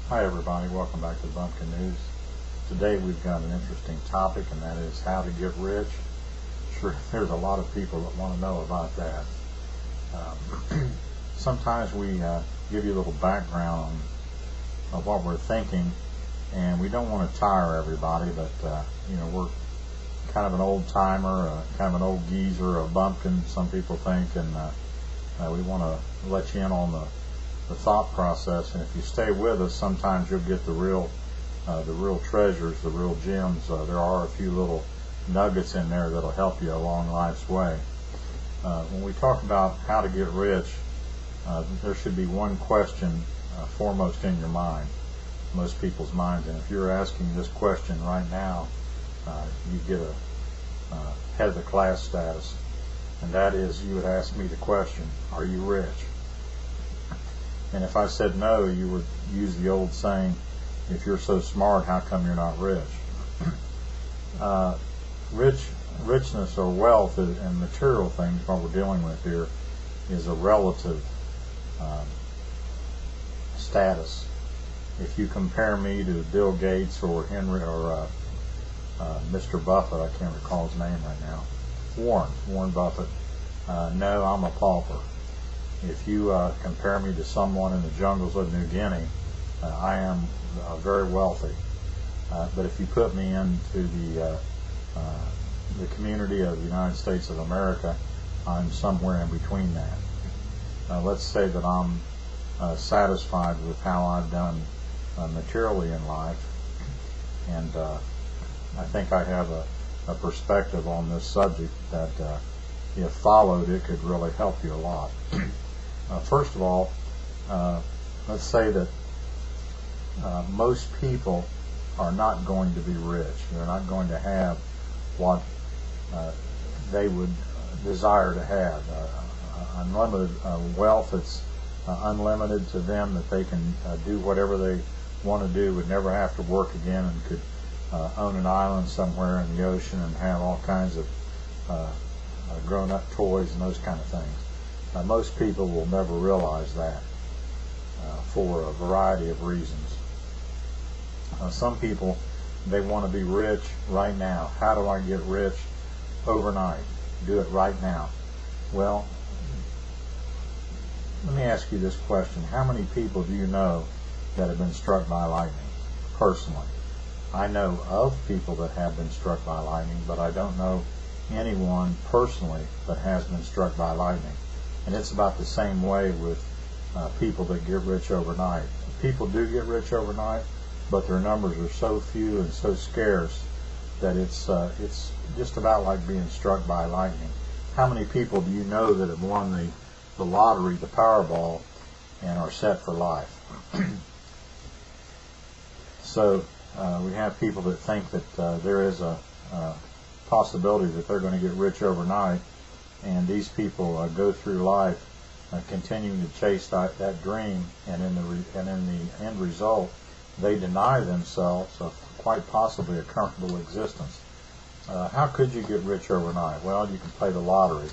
Hi everybody, welcome back to Bumpkin News. Today we've got an interesting topic, and that is how to get rich. Sure, there's a lot of people that want to know about that. Sometimes we give you a little background on what we're thinking, and we don't want to tire everybody, but we're kind of an old timer, kind of an old geezer, a bumpkin, some people think, and we want to let you in on the thought process. And if you stay with us, sometimes you'll get the real treasures, the real gems. There are a few little nuggets in there that'll help you along life's way. When we talk about how to get rich, there should be one question foremost in your mind, most people's minds. And if you're asking this question right now, you get a head of the class status, and that is, you would ask me the question, are you rich? And if I said no, you would use the old saying, if you're so smart, how come you're not rich? Richness or wealth and material things, what we're dealing with here, is a relative status. If you compare me to Bill Gates or Henry or Mr. Buffett, I can't recall his name right now, Warren Buffett, no, I'm a pauper. If you compare me to someone in the jungles of New Guinea, I am very wealthy. But if you put me into the community of the United States of America, I'm somewhere in between that. Let's say that I'm satisfied with how I've done materially in life, and I think I have a perspective on this subject that, if followed, it could really help you a lot. First of all, let's say that most people are not going to be rich. They're not going to have what they would desire to have. Unlimited wealth that's unlimited to them, that they can do whatever they want to do, would never have to work again, and could own an island somewhere in the ocean and have all kinds of grown-up toys and those kind of things. Most people will never realize that for a variety of reasons. Some people, they want to be rich right now. How do I get rich overnight? Do it right now. Well, let me ask you this question. How many people do you know that have been struck by lightning personally? I know of people that have been struck by lightning, but I don't know anyone personally that has been struck by lightning. And it's about the same way with people that get rich overnight. People do get rich overnight, but their numbers are so few and so scarce that it's just about like being struck by lightning. How many people do you know that have won the lottery, the Powerball, and are set for life? So we have people that think that there is a possibility that they're going to get rich overnight, and these people go through life continuing to chase that dream, and in the end result, they deny themselves of quite possibly a comfortable existence. How could you get rich overnight? Well, you can play the lottery.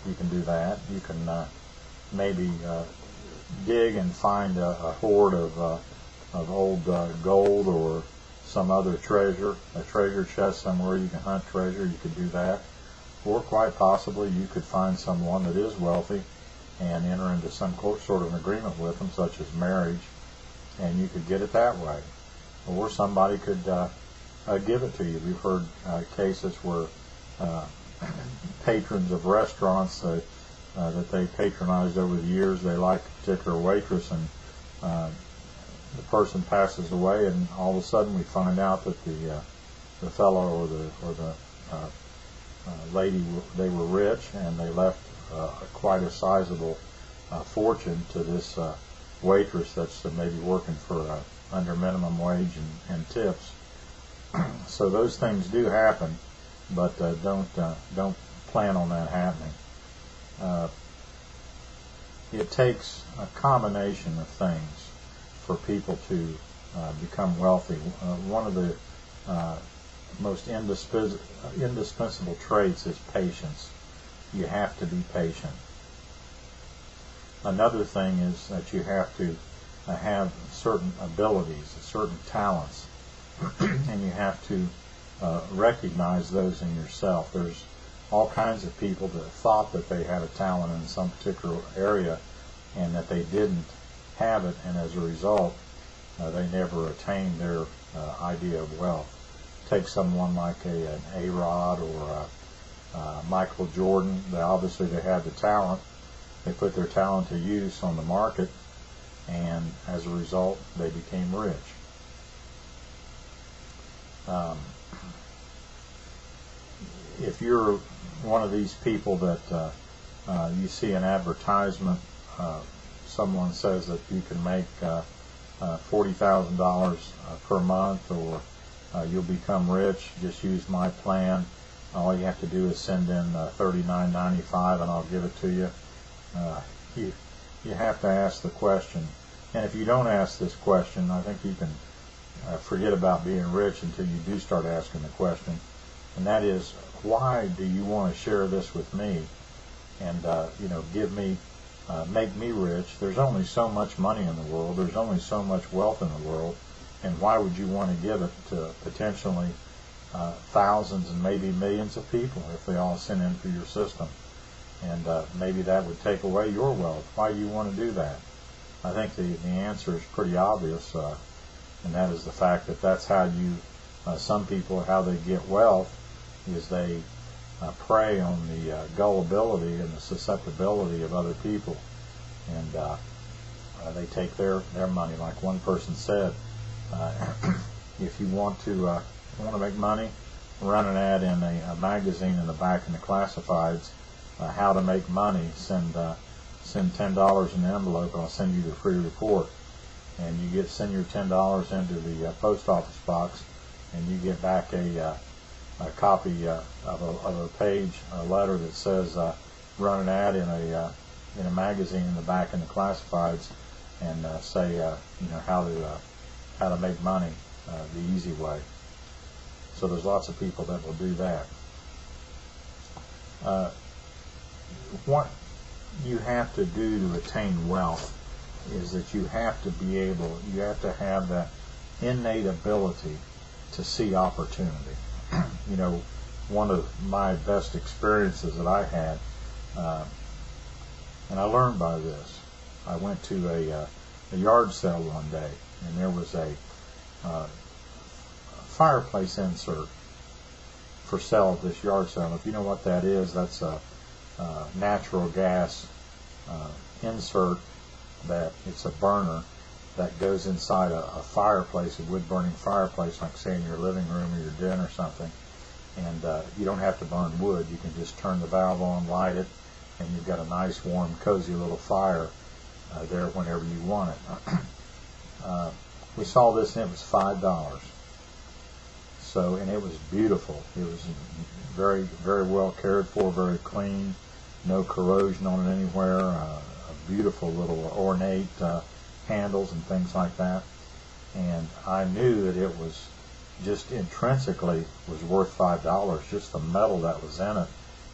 You can do that. You can maybe dig and find a hoard of old gold or some other treasure, a treasure chest somewhere. You can hunt treasure. You could do that. Or quite possibly you could find someone that is wealthy and enter into some sort of an agreement with them, such as marriage, and you could get it that way. Or somebody could give it to you. We've heard cases where patrons of restaurants that they patronized over the years, they like a particular waitress, and the person passes away, and all of a sudden we find out that the fellow or the lady, they were rich, and they left quite a sizable fortune to this waitress that's maybe working for under minimum wage and tips. So those things do happen, but don't plan on that happening. It takes a combination of things for people to become wealthy. One of the most indispensable traits is patience. You have to be patient. Another thing is that you have to have certain abilities, certain talents, and you have to recognize those in yourself. There's all kinds of people that thought that they had a talent in some particular area and that they didn't have it, and as a result they never attained their idea of wealth. Take someone like an A-Rod or Michael Jordan. Obviously they had the talent. They put their talent to use on the market, and as a result they became rich. If you're one of these people that you see an advertisement, someone says that you can make $40,000 per month, or you'll become rich, just use my plan, all you have to do is send in $39.95 and I'll give it to you. You have to ask the question, and if you don't ask this question, I think you can forget about being rich until you do start asking the question, and that is, why do you want to share this with me and give me, make me rich? There's only so much money in the world, there's only so much wealth in the world, and why would you want to give it to potentially thousands and maybe millions of people if they all sent in through your system? And maybe that would take away your wealth. Why do you want to do that? I think the answer is pretty obvious, and that is the fact that that's how you, some people, how they get wealth is they prey on the gullibility and the susceptibility of other people, and they take their money. Like one person said, if you want to make money, run an ad in a magazine in the back in the classifieds, how to make money, send $10 in an envelope, I'll send you the free report. And you send your $10 into the post office box, and you get back a copy of a page, a letter that says run an ad in a magazine in the back in the classifieds, and say how to make money the easy way. So there's lots of people that will do that. What you have to do to attain wealth is that you have to have that innate ability to see opportunity. One of my best experiences that I had, and I learned by this, I went to a yard sale one day, and there was a fireplace insert for sale at this yard sale. If you know what that is, that's a natural gas insert, that it's a burner that goes inside a fireplace, a wood-burning fireplace, like say in your living room or your den or something. And you don't have to burn wood. You can just turn the valve on, light it, and you've got a nice, warm, cozy little fire there whenever you want it. We saw this, and it was $5. So, and it was beautiful. It was very, very well cared for, very clean, no corrosion on it anywhere. A beautiful little ornate handles and things like that. And I knew that it was just intrinsically was worth $5, just the metal that was in it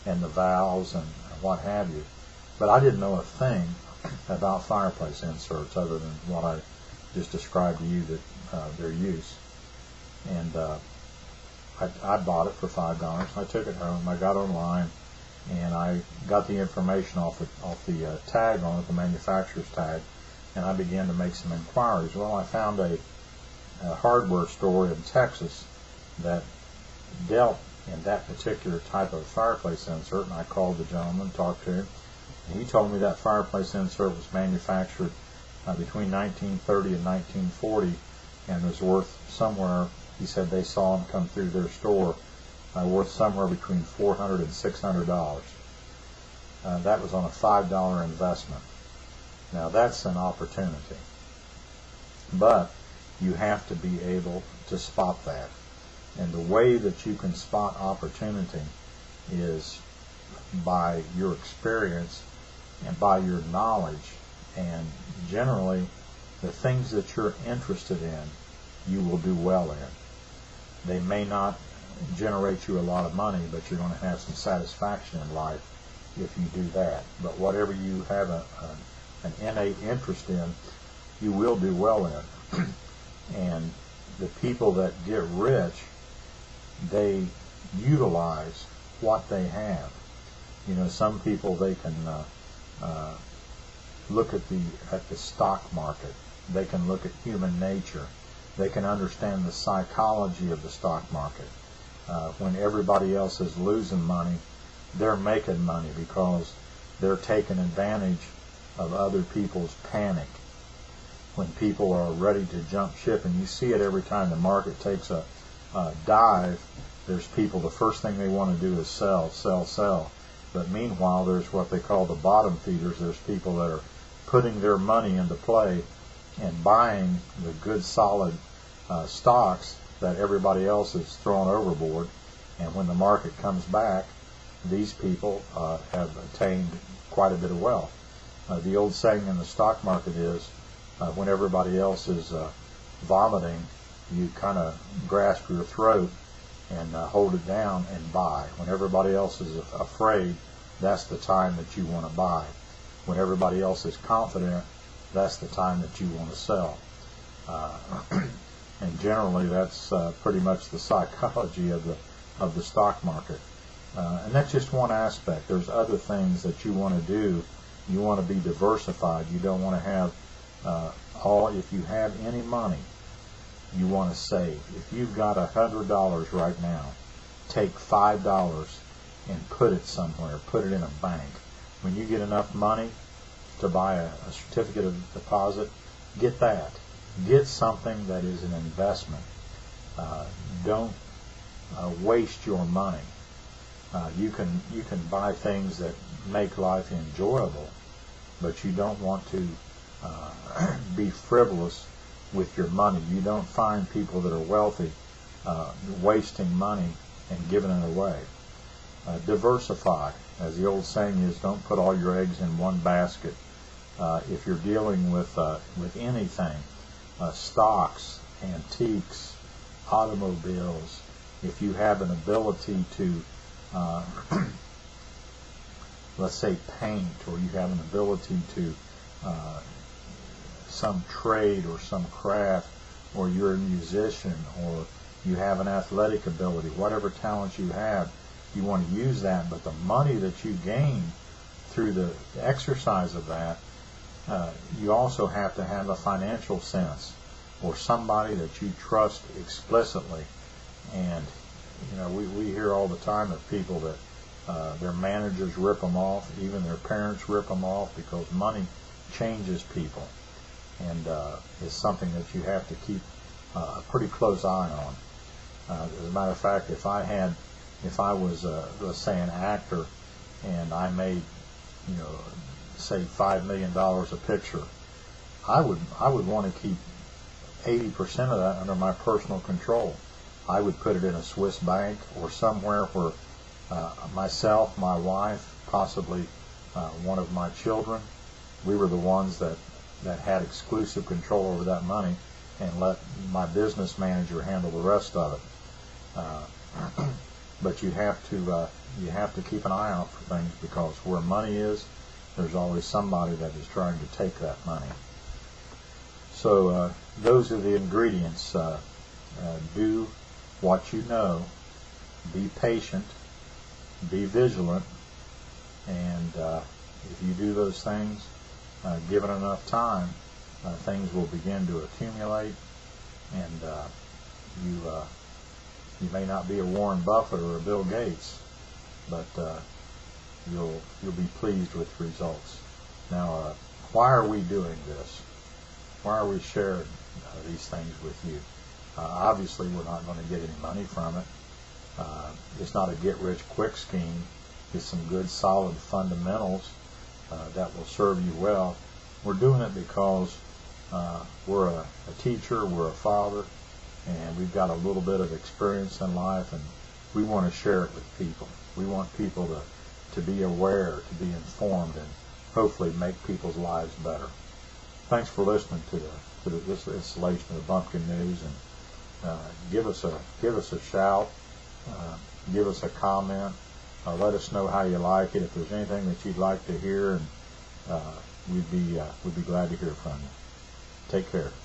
and the valves and what have you. But I didn't know a thing about fireplace inserts other than what I just described to you, that their use. And I bought it for $5. I took it home. I got online, and I got the information off the tag on it, the manufacturer's tag, and I began to make some inquiries. Well, I found a hardware store in Texas that dealt in that particular type of fireplace insert, and I called the gentleman, talked to him, and he told me that fireplace insert was manufactured between 1930 and 1940 and was worth somewhere, he said they saw them come through their store, worth somewhere between $400 and $600. That was on a $5 investment. Now that's an opportunity, but you have to be able to spot that. And the way that you can spot opportunity is by your experience and by your knowledge, and generally the things that you're interested in you will do well in. They may not generate you a lot of money, but you're going to have some satisfaction in life if you do that. But whatever you have an innate interest in, you will do well in. And the people that get rich, they utilize what they have. You know, some people, they can look at the stock market. They can look at human nature. They can understand the psychology of the stock market. When everybody else is losing money, they're making money because they're taking advantage of other people's panic. When people are ready to jump ship, and you see it every time the market takes a dive, there's people, the first thing they want to do is sell, sell, sell. But meanwhile, there's what they call the bottom feeders. There's people that are putting their money into play and buying the good solid stocks that everybody else is throwing overboard. And when the market comes back, these people have attained quite a bit of wealth. The old saying in the stock market is, when everybody else is vomiting, you kind of grasp your throat and hold it down and buy. When everybody else is afraid, that's the time that you want to buy. When everybody else is confident, that's the time that you want to sell. And generally, that's pretty much the psychology of the stock market. And that's just one aspect. There's other things that you want to do. You want to be diversified. You don't want to have if you have any money, you want to save. If you've got $100 right now, take $5 and put it somewhere. Put it in a bank. When you get enough money to buy a certificate of deposit, get that. Get something that is an investment. Don't waste your money. You can buy things that make life enjoyable, but you don't want to be frivolous with your money. You don't find people that are wealthy wasting money and giving it away. Diversify. As the old saying is, don't put all your eggs in one basket. If you're dealing with anything, stocks, antiques, automobiles, if you have an ability to let's say paint, or you have an ability to some trade or some craft, or you're a musician, or you have an athletic ability, whatever talent you have, you want to use that. But the money that you gain through the exercise of that, you also have to have a financial sense, or somebody that you trust explicitly. And you know, we hear all the time of people that their managers rip them off, even their parents rip them off, because money changes people, and it's something that you have to keep a pretty close eye on. As a matter of fact, if I was let's say an actor, and I made, you know, say $5 million a picture, I would want to keep 80% of that under my personal control. I would put it in a Swiss bank or somewhere where myself, my wife, possibly one of my children, we were the ones that had exclusive control over that money, and let my business manager handle the rest of it. But you have to keep an eye out for things, because where money is, there's always somebody that is trying to take that money. So those are the ingredients. Do what you know, be patient, be vigilant, and if you do those things, given enough time, things will begin to accumulate, and you may not be a Warren Buffett or a Bill Gates, but you'll be pleased with the results. Now, why are we doing this? Why are we sharing these things with you? Obviously, we're not going to get any money from it. It's not a get-rich-quick scheme. It's some good, solid fundamentals that will serve you well. We're doing it because we're a teacher, we're a father, and we've got a little bit of experience in life, and we want to share it with people. We want people to be aware, to be informed, and hopefully make people's lives better. Thanks for listening to this installation of the Bumpkin News, and give us a shout, give us a comment, let us know how you like it. If there's anything that you'd like to hear, and we'd be glad to hear from you. Take care.